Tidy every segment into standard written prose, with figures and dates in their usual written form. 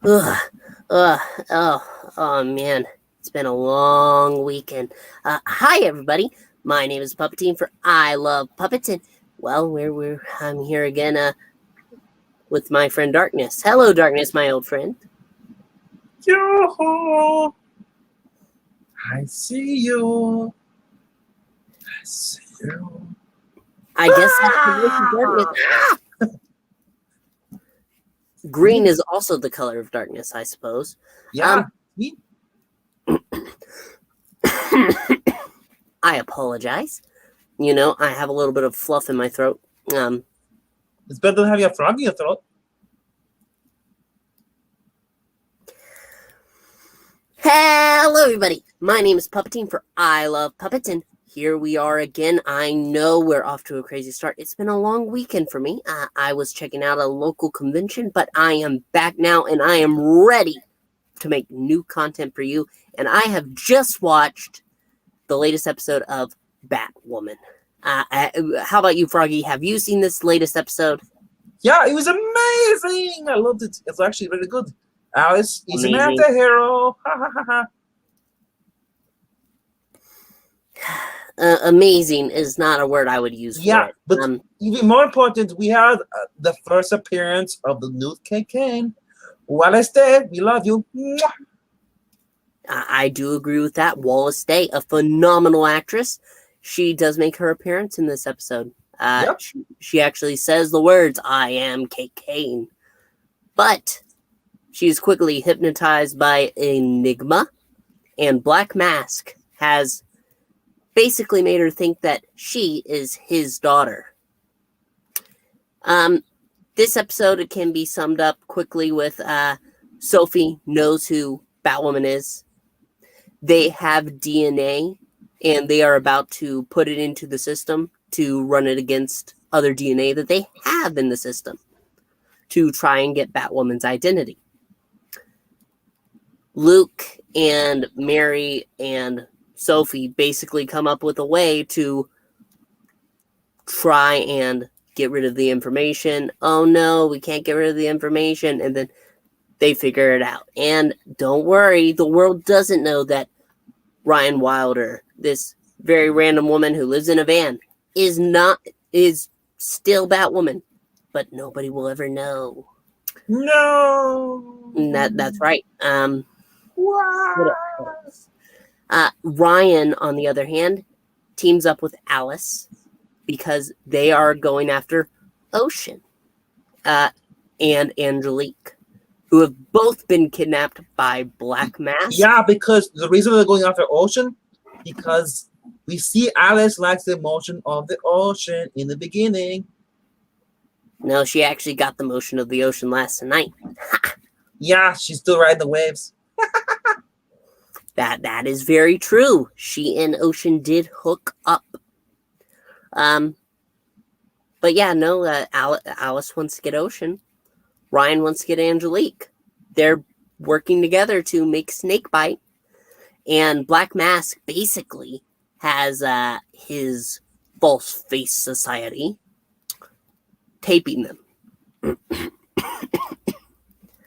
Ugh, ugh, oh man, it's been a long weekend. Hi everybody, my name is Puppetine for I Love Puppetine. Well, I'm here again with my friend Darkness. Hello, Darkness, my old friend. Yo, I see you. I see you. I guess that's the voice of Darkness. Green is also the color of darkness, I suppose. Yeah. I apologize. You know, I have a little bit of fluff in my throat. It's better than having a frog in your throat. Hello, everybody. My name is Puppetine for I Love Puppetine. Here we are again. I know we're off to a crazy start. It's been a long weekend for me. I was checking out a local convention, but I am back now, and I am ready to make new content for you. And I have just watched the latest episode of Batwoman. How about you, Froggy? Have you seen this latest episode? Yeah, it was amazing. I loved it. It's actually really good. Alice is an Amazing. anti-hero. Ha ha ha ha. Amazing is not a word I would use for it. But even more important, we had the first appearance of the new Kane. Wallace Day, we love you. I do agree with that. Wallace Day, a phenomenal actress. She does make her appearance in this episode. Yep. She actually says the words, "I am Kane." But she's quickly hypnotized by Enigma, and Black Mask has basically made her think that she is his daughter. This episode can be summed up quickly with Sophie knows who Batwoman is. They have DNA, and they are about to put it into the system to run it against other DNA that they have in the system to try and get Batwoman's identity. Luke and Mary and Sophie basically come up with a way to try and get rid of the information. Oh no, we can't get rid of the information. And then they figure it out. And don't worry, the world doesn't know that Ryan Wilder, this very random woman who lives in a van, is still Batwoman. But nobody will ever know. No. That's right. What? Ryan, on the other hand, teams up with Alice because they are going after Ocean and Angelique, who have both been kidnapped by Black Mask. Yeah, because the reason they're going after Ocean, because we see Alice likes the motion of the ocean in the beginning. No, she actually got the motion of the ocean last night. Yeah, she's still riding the waves. That is very true. She and Ocean did hook up. But yeah, no, Alice wants to get Ocean. Ryan wants to get Angelique. They're working together to make Snakebite. And Black Mask basically has his false face society taping them.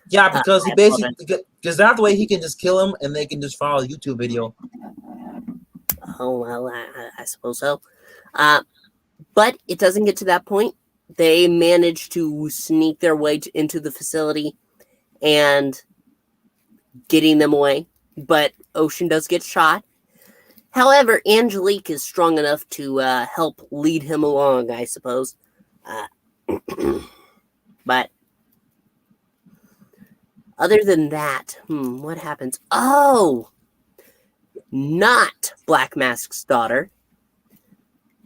Yeah, because he basically, because that way he can just kill him and they can just follow a YouTube video. Oh, well, I suppose so. But it doesn't get to that point. They manage to sneak their way into the facility and getting them away. But Ocean does get shot. However, Angelique is strong enough to help lead him along, I suppose. But other than that, what happens? Oh! Not Black Mask's daughter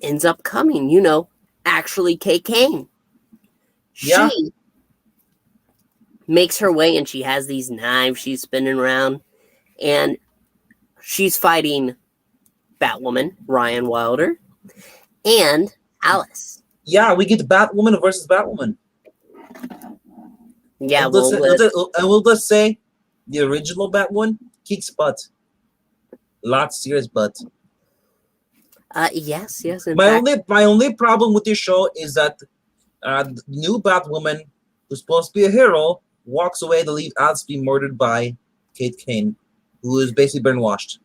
ends up coming, actually Kane. Yeah. She makes her way and she has these knives she's spinning around and she's fighting Batwoman, Ryan Wilder, and Alice. Yeah, we get Batwoman versus Batwoman. Yeah, we'll just say the original Batwoman kicks butt. Lots serious butt. Yes. My only problem with this show is that the new Batwoman who's supposed to be a hero, walks away to leave Alice to be murdered by Kate Kane, who is basically brainwashed.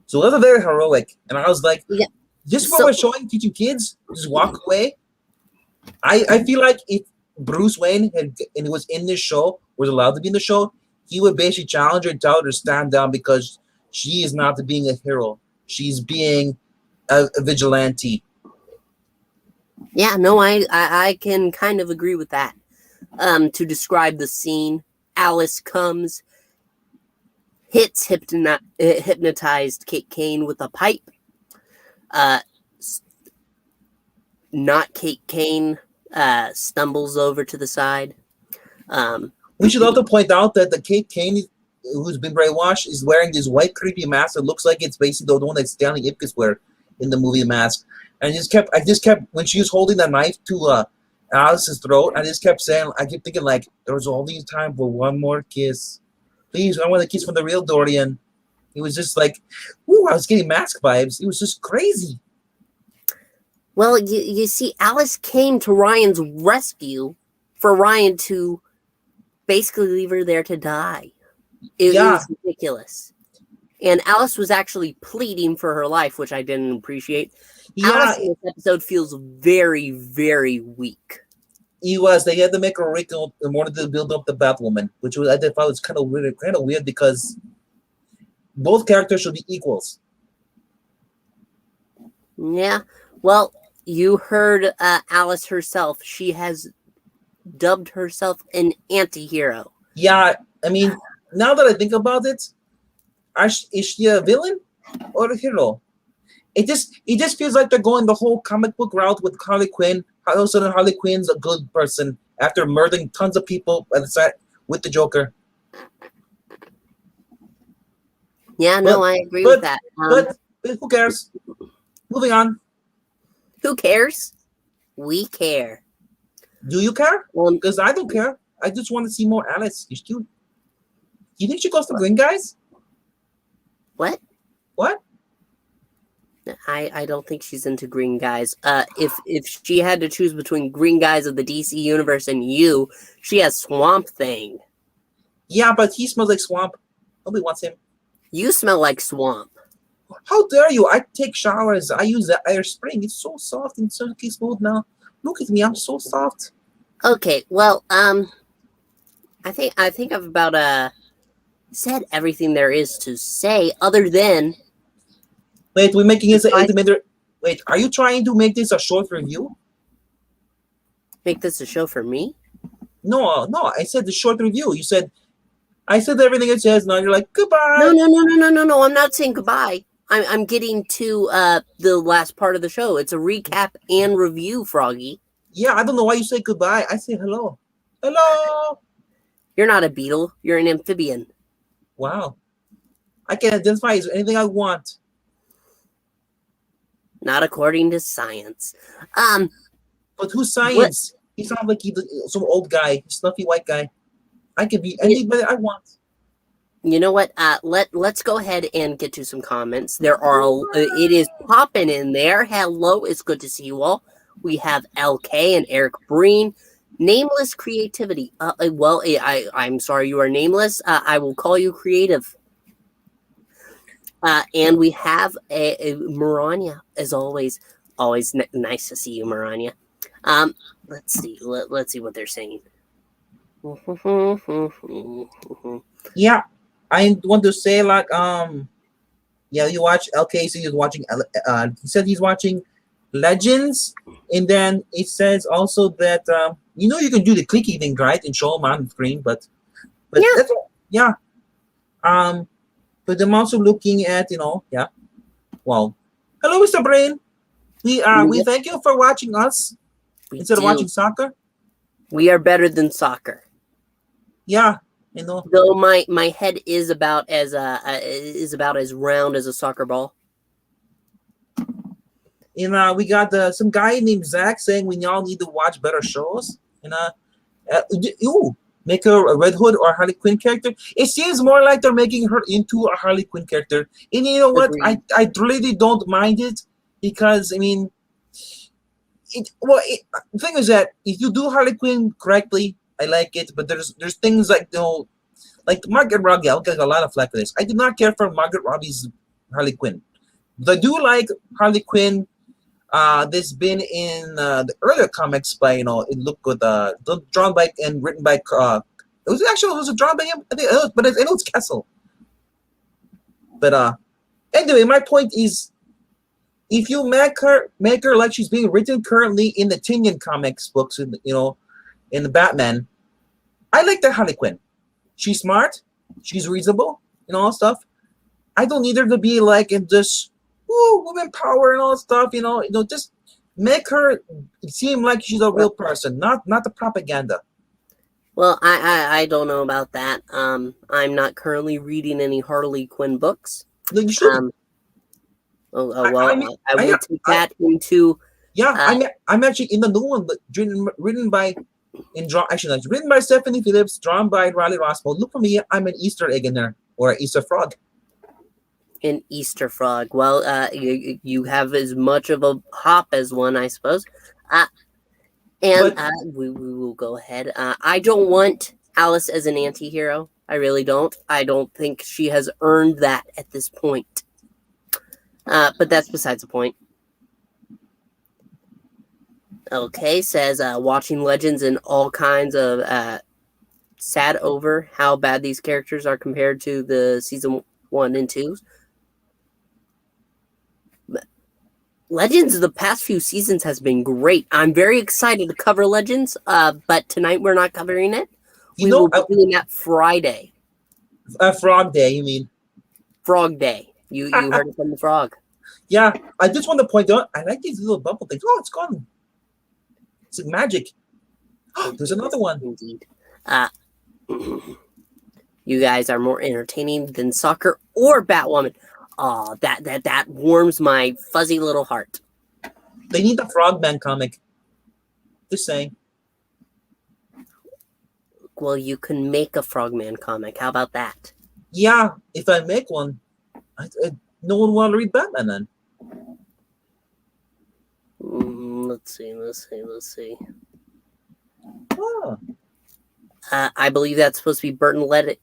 So it was very heroic. And I was like, Yeah. this is what So we're showing, teaching kids? Just walk away? I feel like if Bruce Wayne and was in this show, was allowed to be in the show, he would basically challenge her and tell her to stand down because she is not being a hero. She's being a vigilante. yeah, no, I can kind of agree with that. To describe the scene, Alice comes, hits hypnotized Kate Kane with a pipe. Not Kate Kane stumbles over to the side. We should also point out that the Kate Kane, who's been brainwashed, is wearing this white creepy mask that looks like it's basically the one that Stanley Ipkiss wear in the movie Mask. And I just kept when she was holding the knife to Alice's throat, I just kept saying, I kept thinking like, there was all these time for one more kiss. Please, I want a kiss from the real Dorian. It was just like, ooh, I was getting Mask vibes. It was just crazy. Well, you see, Alice came to Ryan's rescue for Ryan to basically leave her there to die. It was ridiculous. And Alice was actually pleading for her life, which I didn't appreciate. Yeah, Alice in this episode feels very, very weak. He was. They had to make her weak in order to build up the Batwoman, which I thought was kind of weird because both characters should be equals. Yeah. Well, you heard Alice herself. She has dubbed herself an anti-hero. Yeah, I mean, now that I think about it, is she a villain or a hero? It just feels like they're going the whole comic book route with Harley Quinn. All of a sudden, Harley Quinn's a good person after murdering tons of people at the side with the Joker. Yeah, no, I agree with that. But who cares? Moving on. Who cares? We care. Do you care? Because I don't care. I just want to see more Alice. She's cute. Do you think she goes to Green Guys? What? What? I don't think she's into Green Guys. If she had to choose between Green Guys of the DC universe and you, she has Swamp Thing. Yeah, but he smells like swamp. Nobody wants him. You smell like swamp. How dare you? I take showers. I use the air spring. It's so soft and silky smooth now. Look at me. I'm so soft. Okay, well, I think I've about said everything there is to say, other than. Wait, we're making this an 8-minute. Wait, are you trying to make this a short review? Make this a show for me? No. I said the short review. You said, I said everything it says. Now you're like, goodbye. No. I'm not saying goodbye. I'm getting to the last part of the show. It's a recap and review, Froggy. Yeah, I don't know why you say goodbye. I say hello. Hello. You're not a beetle. You're an amphibian. Wow. I can identify as anything I want. Not according to science. But who's science? What? He sounds like he's some old guy, snuffy white guy. I can be anybody I want. You know what? Let's go ahead and get to some comments. There are it is popping in there. Hello, it's good to see you all. We have LK and Eric Breen. Nameless creativity. I'm sorry you are nameless. I will call you creative. And we have a Maranya, as always. Always nice to see you, Maranya. Let's see. Let's see what they're saying. Yeah, I want to say like yeah, you watch LKC is watching. He said he's watching Legends, and then it says also that you can do the clicky thing right and show them on the screen, but yeah. That's, yeah. But I'm also looking at yeah. Well, hello, Mr. Brain. We thank you for watching us instead of watching soccer. We are better than soccer. Yeah, Though my head is about as round as a soccer ball. And we got some guy named Zach saying we all need to watch better shows. And make her a Red Hood or Harley Quinn character. It seems more like they're making her into a Harley Quinn character. And you know what? Agreed. I really don't mind it because I mean, the thing is that if you do Harley Quinn correctly, I like it, but there's things like like Margaret Robbie. I'll get a lot of flack for this. I do not care for Margaret Robbie's Harley Quinn. But I do like Harley Quinn. This been in the earlier comics by it looked good. Drawn by and written by. Was it drawn by him? I think, but I know it's Kessel. But anyway, my point is, if you make her like she's being written currently in the Tinian comics books, in the Batman, I like that Harley Quinn. She's smart, she's reasonable, and all that stuff. I don't need her to be like in this woman power and all that stuff. Just make her seem like she's a real person, not the propaganda. Well, I don't know about that. I'm not currently reading any Harley Quinn books. No, you should. I will take that into. Yeah, I'm actually in the new one, but written by written by Stephanie Phillips, drawn by Riley Rossmo. Look for me, I'm an Easter egg in there, or an Easter frog. An Easter frog. Well, you have as much of a hop as one, I suppose. We will go ahead. I don't want Alice as an anti-hero. I really don't. I don't think she has earned that at this point. But that's besides the point. Okay, says watching Legends and all kinds of sad over how bad these characters are compared to the season 1 and 2. Legends of the past few seasons has been great. I'm very excited to cover Legends, but tonight we're not covering it. We will be doing that Friday. Frog Day, you mean? Frog Day. You heard it from the frog. Yeah, I just want to point out, I like these little bubble things. Oh, it's gone. It's like magic. There's another one. Indeed. You guys are more entertaining than soccer or Batwoman. Oh, that warms my fuzzy little heart. They need the Frogman comic. Just saying. Well, you can make a Frogman comic. How about that? Yeah, if I make one, no one will read Batman then. Let's see. Oh. I believe that's supposed to be Berlanti?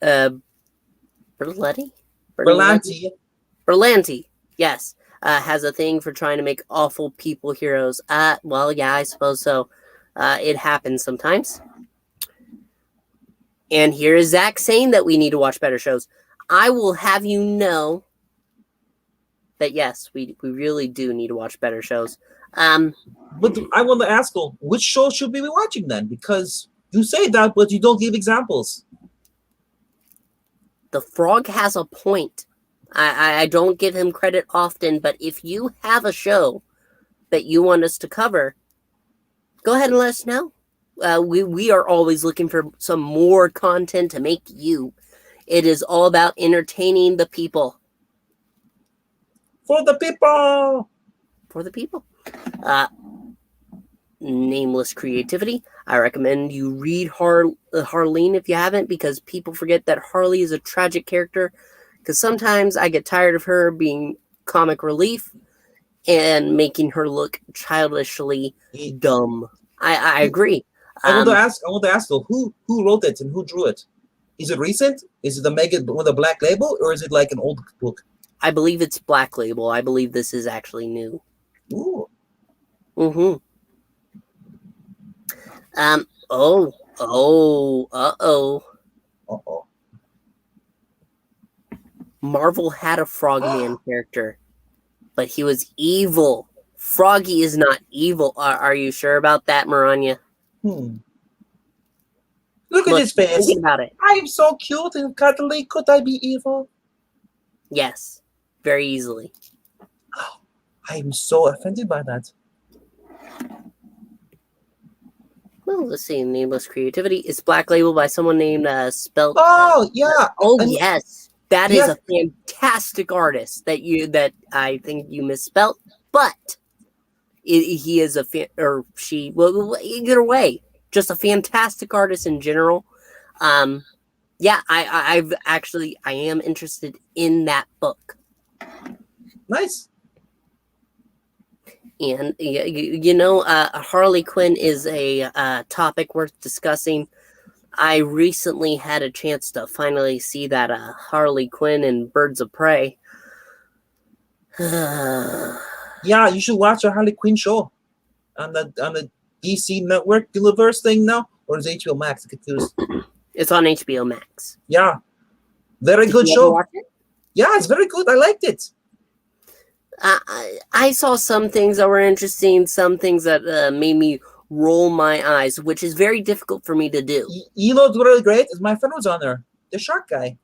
Berlanti, yes. Has a thing for trying to make awful people heroes. Well, yeah, I suppose so. It happens sometimes. And here is Zach saying that we need to watch better shows. I will have you know that, yes, we really do need to watch better shows. But I want to ask, which show should we be watching then? Because you say that, but you don't give examples. The frog has a point. I don't give him credit often, but if you have a show that you want us to cover, go ahead and let us know. We are always looking for some more content to make you. It is all about entertaining the people. For the people! For the people. Nameless Creativity. I recommend you read Harleen if you haven't, because people forget that Harley is a tragic character. Because sometimes I get tired of her being comic relief and making her look childishly dumb. I agree. I want to ask though, who wrote it and who drew it? Is it recent? Is it the Mega with a black label, or is it like an old book? I believe it's Black Label. I believe this is actually new. Ooh. Mm-hmm. Marvel had a Frogman character, but he was evil. Froggy is not evil. Are you sure about that, Maranya? Look at his face. Think about it. I'm so cute and cuddly. Could I be evil? Yes, very easily. I'm so offended by that. Well, let's see. Nameless Creativity is Black Label by someone named Spelt. Oh yeah. Yes, that is a fantastic artist that I think you misspelt, but he is or she. Well, either way, just a fantastic artist in general. Yeah, I am interested in that book. Nice. And Harley Quinn is a topic worth discussing. I recently had a chance to finally see that Harley Quinn and Birds of Prey. Yeah, you should watch a Harley Quinn show on the DC network universe thing now, or is it HBO Max? I'm confused. It's on HBO Max. Yeah, very Did good you ever show. watch it? Yeah, it's very good. I liked it. I saw some things that were interesting, some things that made me roll my eyes, which is very difficult for me to do. You know what's really great is my friend was on there, the shark guy.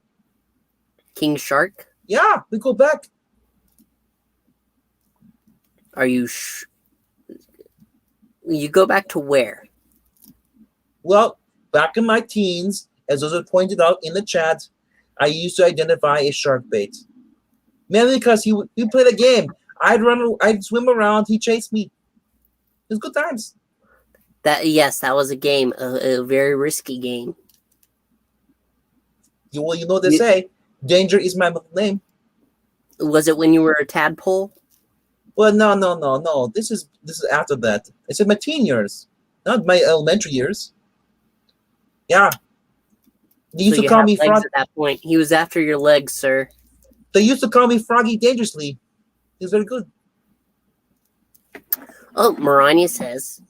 King Shark? Yeah, we go back. Are you you go back to where? Well, back in my teens, as was pointed out in the chat, I used to identify as shark bait. Mainly because we played a game. I'd swim around, he chased me. It was good times. That was a game, a very risky game. You know what they say, danger is my middle name. Was it when you were a tadpole? Well, no. This is after that. It's in my teen years, not my elementary years. Yeah. They used to call me Frog. At that point, he was after your legs, sir. They used to call me Froggy Dangerously. It was very good. Oh, Marania says,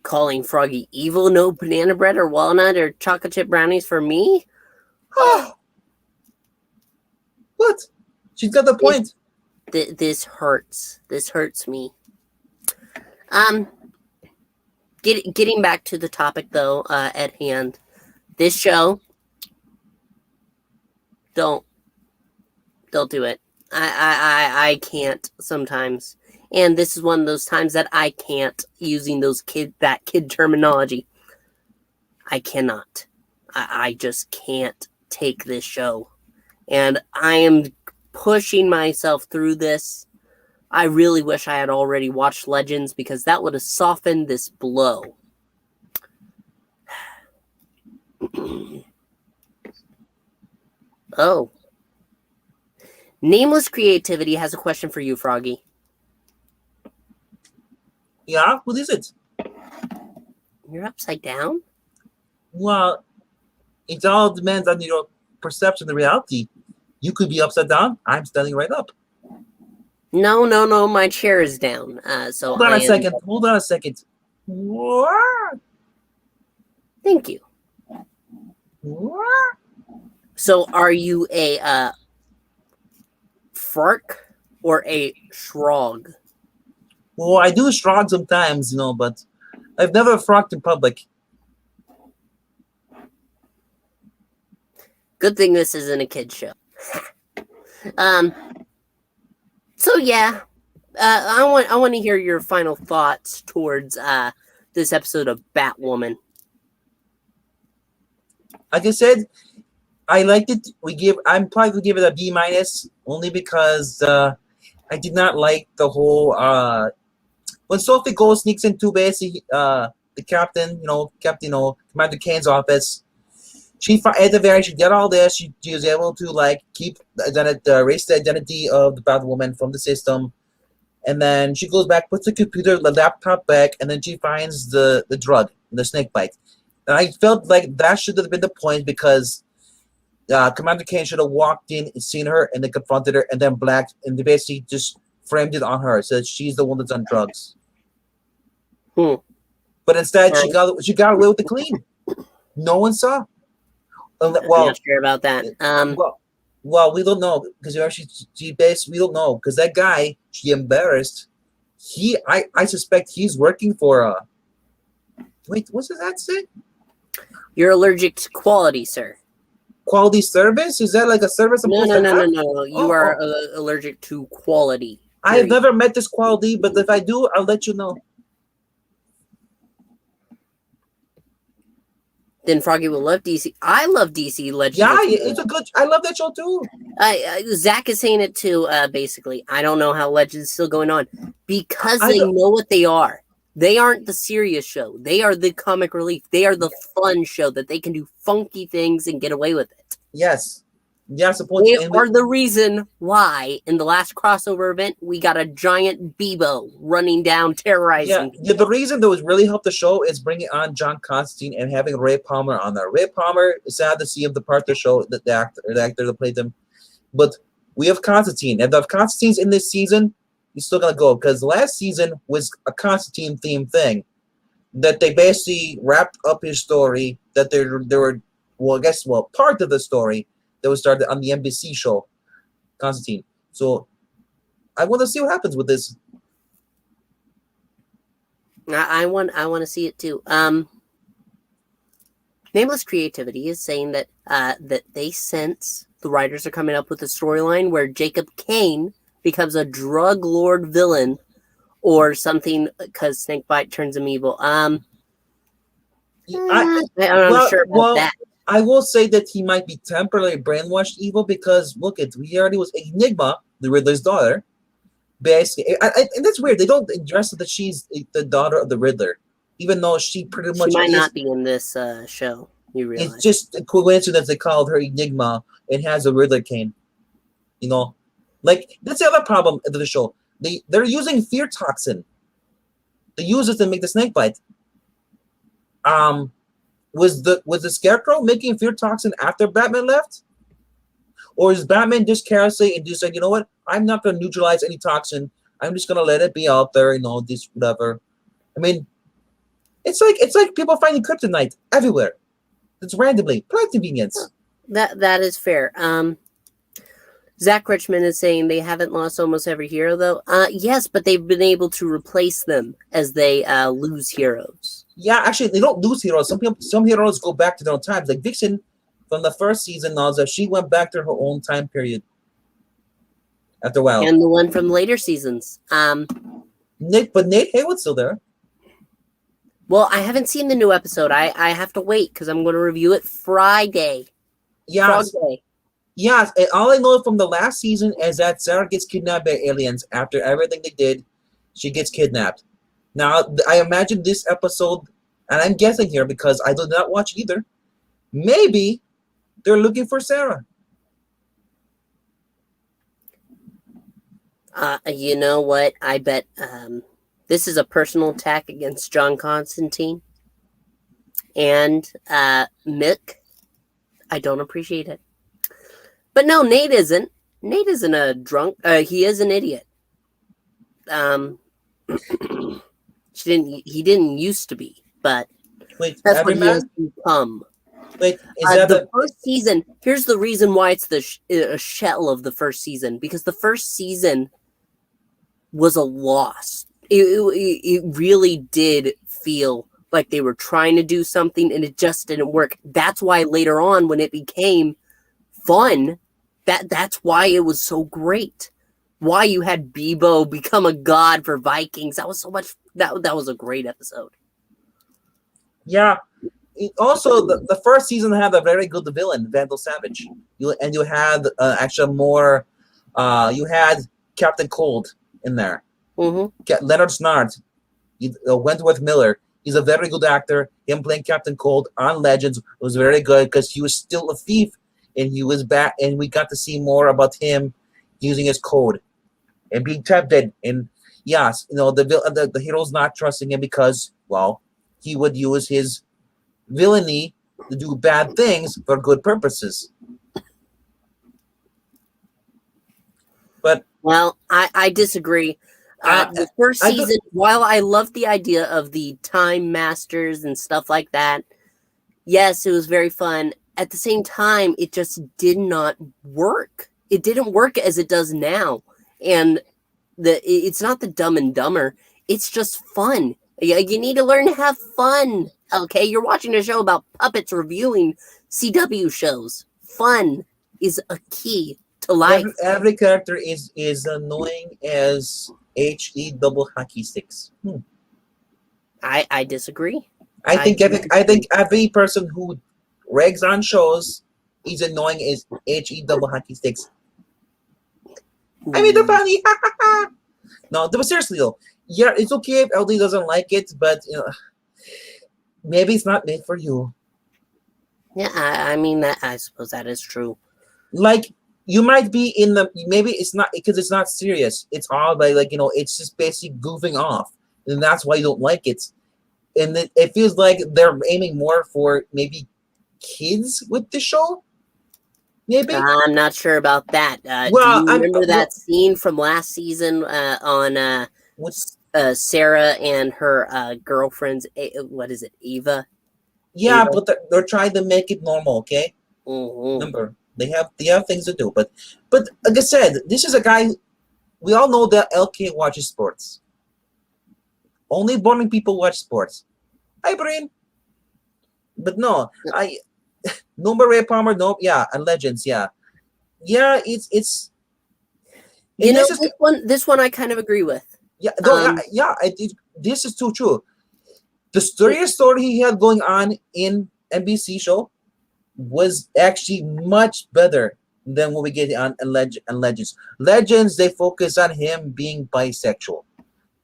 calling Froggy evil, no banana bread or walnut or chocolate chip brownies for me? What? She's got the point. This hurts. This hurts me. Getting back to the topic, though, at hand. This show, don't do it. I can't sometimes. And this is one of those times that I can't, using that kid terminology. I cannot. I just can't take this show. And I am pushing myself through this. I really wish I had already watched Legends, because that would have softened this blow. Oh. Nameless Creativity has a question for you, Froggy. Yeah? What is it? You're upside down? Well, it all depends on your perception of reality. You could be upside down. I'm standing right up. No. My chair is down. So Hold on a second. What? Thank you. What? So, are you a Frark or a Shrog? Well, I do shrug sometimes, but I've never frocked in public. Good thing this isn't a kid's show. So yeah, I want to hear your final thoughts towards this episode of Batwoman. Like I said, I liked it. I'm probably gonna give it a B-, only because I did not like the whole when Sophie Gold sneaks into basically the captain, Commander Kane's office. At the very, she did all this. She was able to keep erase the identity of the Batwoman from the system, and then she goes back, puts the laptop back, and then she finds the drug, the snake bite. And I felt like that should have been the point, because Commander Kane should have walked in, seen her, and then confronted her, and then they basically just framed it on her, so that she's the one that's on drugs. But instead, she got away with the clean. No one saw. I'm not sure about that. Well, we don't know, because we don't know, because that guy she embarrassed. I suspect he's working for wait, what does that say? You're allergic to quality, sir. Quality service? Is that like a service? No. You are allergic to quality. I have never met this quality, but if I do, I'll let you know. Then Froggy will love DC. I love DC Legends. Yeah, it's a good. I love that show too. Zach is saying it too. Basically, I don't know how Legends is still going on, because they know what they are. They aren't the serious show. They are the comic relief. They are the fun show that they can do funky things and get away with it. Yes. Yeah, They are the reason why in the last crossover event we got a giant Bebo running down terrorizing. Yeah, the reason that was really helped the show is bringing on John Constantine and having Ray Palmer on there. Ray Palmer, is sad to see him depart the show, the actor that played him. But we have Constantine. And if Constantine's in this season, he's still going to go. Because last season was a Constantine-themed thing. That they basically wrapped up his story. That there were, part of the story that was started on the NBC show, Constantine. So I want to see what happens with this. I want to see it too. Nameless Creativity is saying that that they sense the writers are coming up with a storyline where Jacob Kane becomes a drug lord villain or something because Snakebite turns him evil. I'm not sure about that. I will say that he might be temporarily brainwashed evil because look, he already was Enigma, the Riddler's daughter. Basically, and that's weird. They don't address that she's the daughter of the Riddler, even though she pretty much might not be in this show. You realize it's just a coincidence they called her Enigma and has a Riddler cane. You know, like that's the other problem of the show. They're using fear toxin. They use it to make the snake bite. Was the Scarecrow making fear toxin after Batman left? Or is Batman just carelessly and just like, you know what? I'm not going to neutralize any toxin. I'm just going to let it be out there, you know, this whatever. I mean, it's like people finding kryptonite everywhere. It's randomly. Plot convenience. That is fair. Zach Richmond is saying they haven't lost almost every hero, though. Yes, but they've been able to replace them as they lose heroes. Yeah, actually, they don't lose heroes. Some heroes go back to their own times. Like Vixen from the first season, she went back to her own time period after a while. And the one from later seasons. Nate Haywood's still there. Well, I haven't seen the new episode. I have to wait because I'm going to review it Friday. Yes. Yes, and all I know from the last season is that Sarah gets kidnapped by aliens. After everything they did, she gets kidnapped. Now, I imagine this episode, and I'm guessing here because I did not watch either, maybe they're looking for Sarah. You know what? I bet this is a personal attack against John Constantine. And Mick, I don't appreciate it. But no, Nate isn't. Nate isn't a drunk. He is an idiot. He didn't used to be, but Wait, that's what he has become. Wait, is that the first season? Here's the reason why it's a shell of the first season, because the first season was a loss. It really did feel like they were trying to do something and it just didn't work. That's why later on, when it became fun, that's why it was so great. Why you had Bebo become a god for Vikings. That was so much. That was a great episode. Yeah. Also, the first season had a very good villain, Vandal Savage. You had actually more. You had Captain Cold in there. Mm-hmm. Leonard Snart, Wentworth Miller. He's a very good actor. Him playing Captain Cold on Legends was very good because he was still a thief and he was back, and we got to see more about him using his code and being tempted. And yes, the hero's not trusting him because, well, he would use his villainy to do bad things for good purposes. But I disagree. The first season, while I loved the idea of the Time Masters and stuff like that, yes, it was very fun. At the same time, it just did not work. It didn't work as it does now. And it's not the Dumb and Dumber. It's just fun. You need to learn to have fun. Okay, you're watching a show about puppets reviewing CW shows. Fun is a key to life. Every character is annoying as HE double hockey sticks. I disagree. I think every person who regs on shows is annoying as HE double hockey sticks. I mean, they're funny. No, but seriously though, yeah, it's okay if LD doesn't like it, but maybe it's not made for you. Yeah, I mean that. I suppose that is true. like you might be in the maybe it's not because it's not serious. It's all by like it's just basically goofing off, and that's why you don't like it. And it feels like they're aiming more for maybe kids with the show. Maybe. I'm not sure about that. Do Well, you I'm remember well, that scene from last season on what, Sarah and her girlfriend's? What is it, Eva? yeah, Ava? but they're trying to make it normal. Okay, Mm-hmm. remember they have things to do, but like I said, this is a guy. We all know that LK watches sports. Only boring people watch sports. Hi, brain. But no, no Maria Palmer, no, yeah, and Legends, yeah. It's You and know, this is this one I kind of agree with. yeah, no, Um, this is too true. The story he had going on in NBC show was actually much better than what we get on Legends. Legends, they focus on him being bisexual.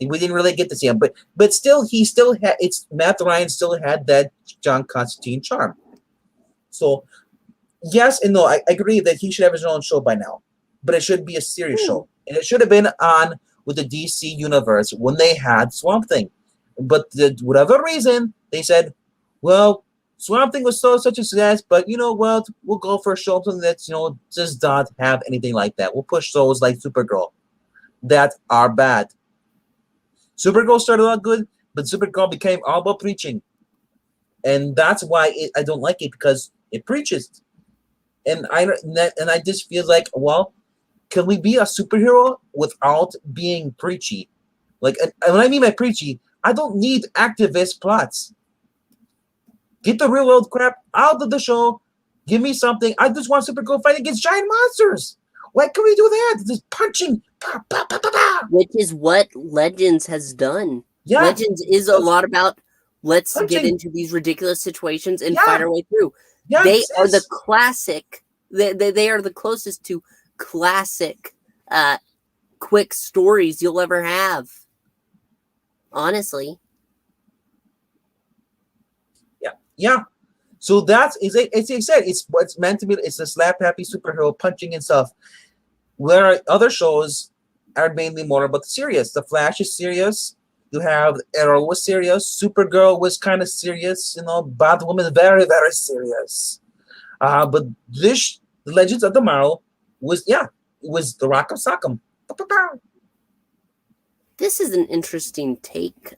We didn't really get to see him, but still, he still had. It's Matt Ryan still had that John Constantine charm. So yes and no, I agree that he should have his own show by now, but it should be a serious show, and it should have been on with the DC universe when they had Swamp Thing. But whatever reason, they said, well, Swamp Thing was such a success, but what? We'll go for a show something that's does not have anything like that. We'll push shows like Supergirl that are bad. Supergirl started out good, but Supergirl became all about preaching, and that's why I don't like it because it preaches. And I just feel like, well, can we be a superhero without being preachy? Like, and when I mean by preachy, I don't need activist plots. Get the real world crap out of the show. Give me something. I just want Supergirl fighting against giant monsters. Why can we do that? Just punching. Pa, pa, pa, pa, pa. which is what Legends has done. Yeah, Legends is a lot about let's get punching. into these ridiculous situations and Yeah, fight our way through. yeah. They are the classic. They are the closest to classic, quick stories you'll ever have. Honestly, Yeah. So that's it's like I said, it's what's meant to be. It's a slap happy superhero punching and stuff. Where other shows are mainly more about the serious. The Flash is serious. You have Arrow was serious. Supergirl was kind of serious. Batwoman is very very serious. But this the Legends of Tomorrow was the Rock of Sock'em. this is an interesting take.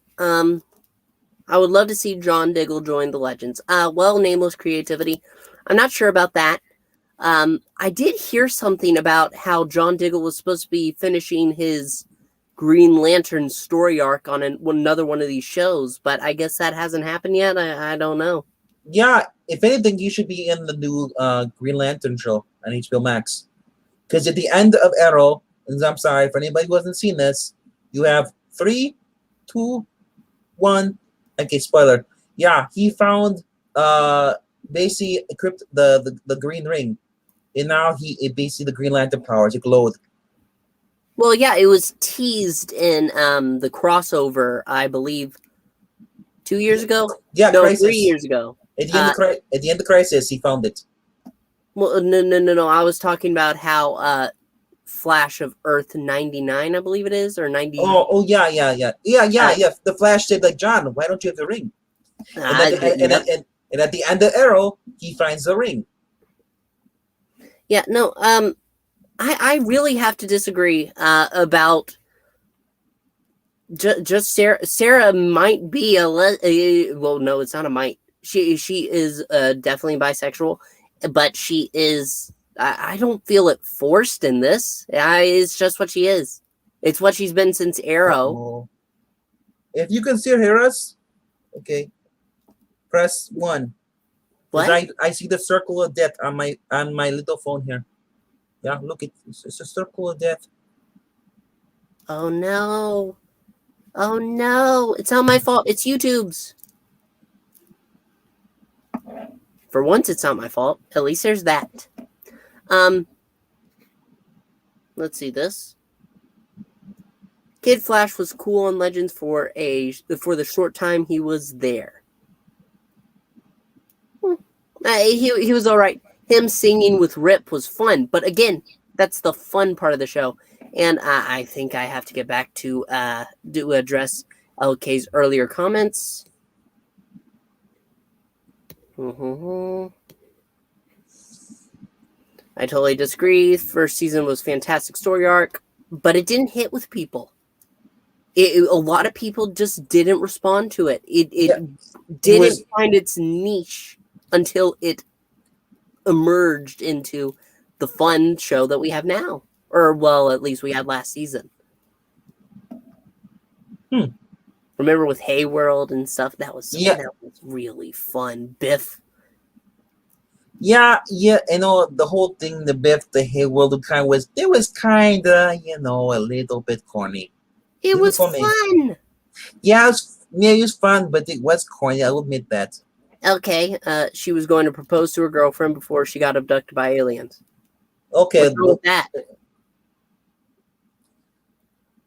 I would love to see John Diggle join the Legends. Nameless creativity. I'm not sure about that. I did hear something about how John Diggle was supposed to be finishing his Green Lantern story arc on another one of these shows, but I guess that hasn't happened yet. I don't know. Yeah, if anything, you should be in the new Green Lantern show on HBO Max. Because at the end of Arrow, and I'm sorry for anybody who hasn't seen this, you have 3, 2, 1. Okay, spoiler. Yeah, he found basically equipped the green ring, and now it basically the Green Lantern powers. It glowed. Well, yeah, it was teased in the crossover, I believe, 2 years ago. Yeah, No, Crisis. 3 years ago. At the end of Crisis, he found it. Well, no. I was talking about how Flash of Earth 99, I believe it is, or 90. Yeah. The Flash said, like, John, why don't you have the ring? And at the end of Arrow, he finds the ring. Yeah, no. I really have to disagree about just Sarah. Sarah might be well, no, it's not a might. She is definitely bisexual, but she is. I don't feel it forced in this. It's just what she is. It's what she's been since Arrow. Uh-oh. If you can still hear us, okay, press 1. What? I see the circle of death on my little phone here. Yeah, look, it's a circle of death. Oh no! Oh no! It's not my fault. It's YouTube's. For once, it's not my fault. At least there's that. Let's see this. Kid Flash was cool on Legends for the short time he was there. He was all right. him singing with Rip was fun. But again, that's the fun part of the show. And I think I have to get back to address LK's earlier comments. I totally disagree. First season was fantastic story arc, but it didn't hit with people. A lot of people just didn't respond to it. It didn't find its niche until it emerged into the fun show that we have now. Or, well, at least we had last season. Remember with Hayworld and stuff? That was really fun. Biff. Yeah, the whole thing, the Biff, the Hayworld, it was kind of, a little bit corny. It was fun. Yeah, it was fun, but it was corny. I'll admit that. Okay, she was going to propose to her girlfriend before she got abducted by aliens. Okay, what's wrong with that?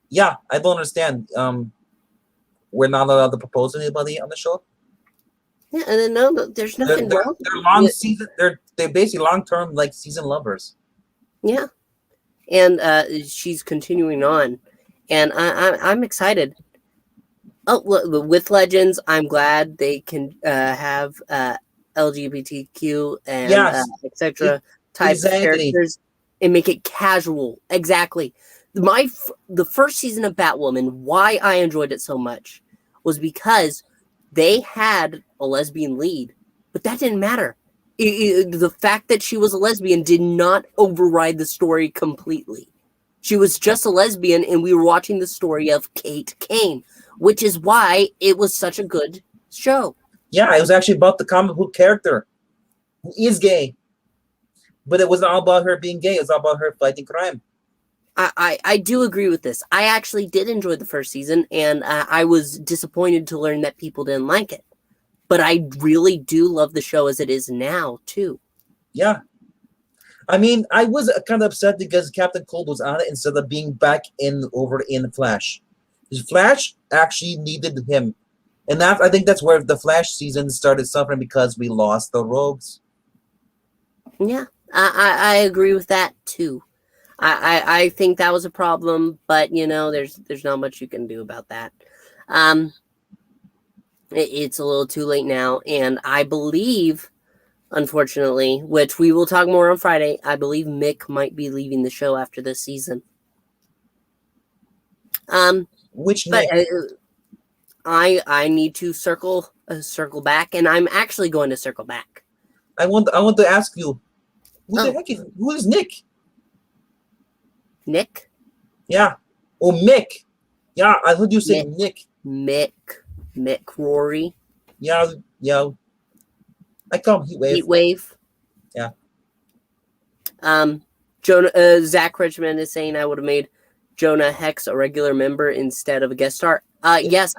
Yeah, I don't understand. We're not allowed to propose to anybody on the show. Yeah, and no, there's nothing wrong. They're long season. They're basically long-term season lovers. Yeah, and she's continuing on, and I'm excited. Oh, look, with Legends, I'm glad they can have LGBTQ and etc. type of characters and make it casual. Exactly. The first season of Batwoman, why I enjoyed it so much was because they had a lesbian lead, but that didn't matter. The fact that she was a lesbian did not override the story completely. She was just a lesbian, and we were watching the story of Kate Kane, which is why it was such a good show. Yeah, it was actually about the comic book character who is gay, but it wasn't all about her being gay. It was all about her fighting crime. I do agree with this. I actually did enjoy the first season, and I was disappointed to learn that people didn't like it. But I really do love the show as it is now, too. Yeah. I mean, I was kind of upset because Captain Cold was on it instead of being back over in Flash. Because Flash actually needed him. And I think that's where the Flash season started suffering because we lost the Rogues. Yeah, I agree with that, too. I think that was a problem, but there's not much you can do about that. It's a little too late now, and I believe, unfortunately, which we will talk more on Friday, I believe Mick might be leaving the show after this season. Which Mick? I need to circle back, and I'm actually going to circle back. I want to ask you, who is Nick? Nick? Yeah. Oh, Mick. Yeah, I heard you say Nick. Mick Rory. Yeah. I call him Heatwave. Yeah. Jonah, Zach Richmond is saying I would have made Jonah Hex a regular member instead of a guest star. Yes,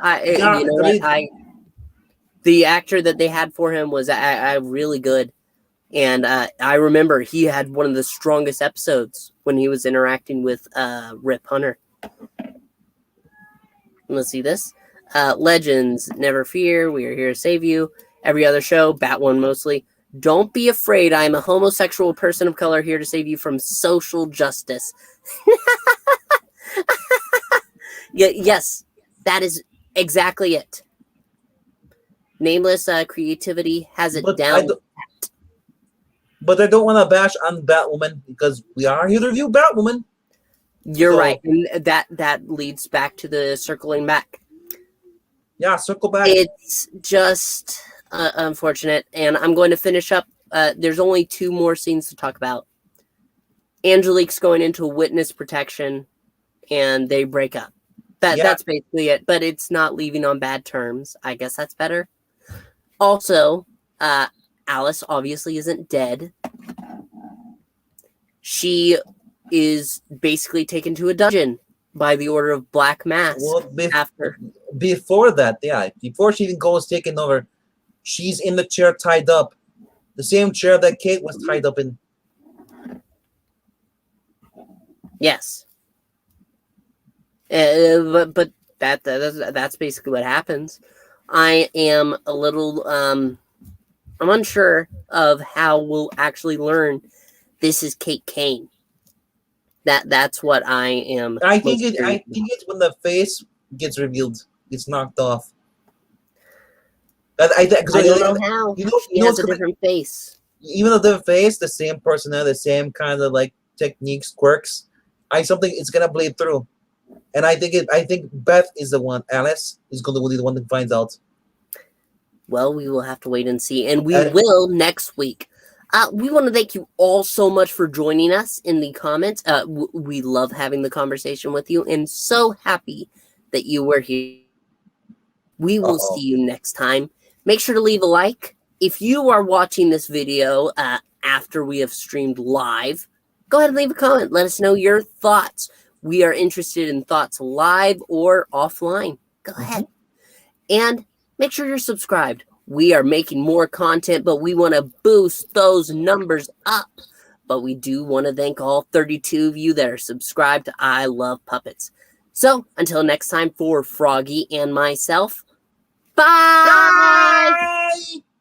the actor that they had for him was really good. And I remember he had one of the strongest episodes when he was interacting with Rip Hunter. Let's see this. Legends, never fear. We are here to save you. Every other show, Batwoman mostly. Don't be afraid. I'm a homosexual person of color here to save you from social justice. Yes, that is exactly it. Nameless creativity has it down. But I don't want to bash on Batwoman because we are here to review Batwoman. You're right. And that leads back to the circling back. Yeah, circle back. It's just unfortunate. And I'm going to finish up. There's only 2 more scenes to talk about. Angelique's going into witness protection and they break up. That's basically it. But it's not leaving on bad terms. I guess that's better. Also, Alice obviously isn't dead. She is basically taken to a dungeon by the order of Black Mask. Before that, before she even goes taken over, she's in the chair tied up. The same chair that Kate was tied up in. Yes. But that's basically what happens. I am a little I'm unsure of how we'll actually learn this is Kate Kane. That's what I am. I think it's when the face gets revealed, it's knocked off. I don't know how. She has a different face. Even though the face, the same personality, the same kind of like techniques, quirks, something it's gonna bleed through. And I think Beth is the one. Alice is going to be the one that finds out. Well, we will have to wait and see, and we will next week. We want to thank you all so much for joining us in the comments. We love having the conversation with you, and so happy that you were here. We will see you next time. Make sure to leave a like. If you are watching this video after we have streamed live, go ahead and leave a comment. Let us know your thoughts. We are interested in thoughts live or offline. Go ahead. And make sure you're subscribed. We are making more content, but we want to boost those numbers up. But we do want to thank all 32 of you that are subscribed to I Love Puppets. So, until next time, for Froggy and myself, bye! Bye!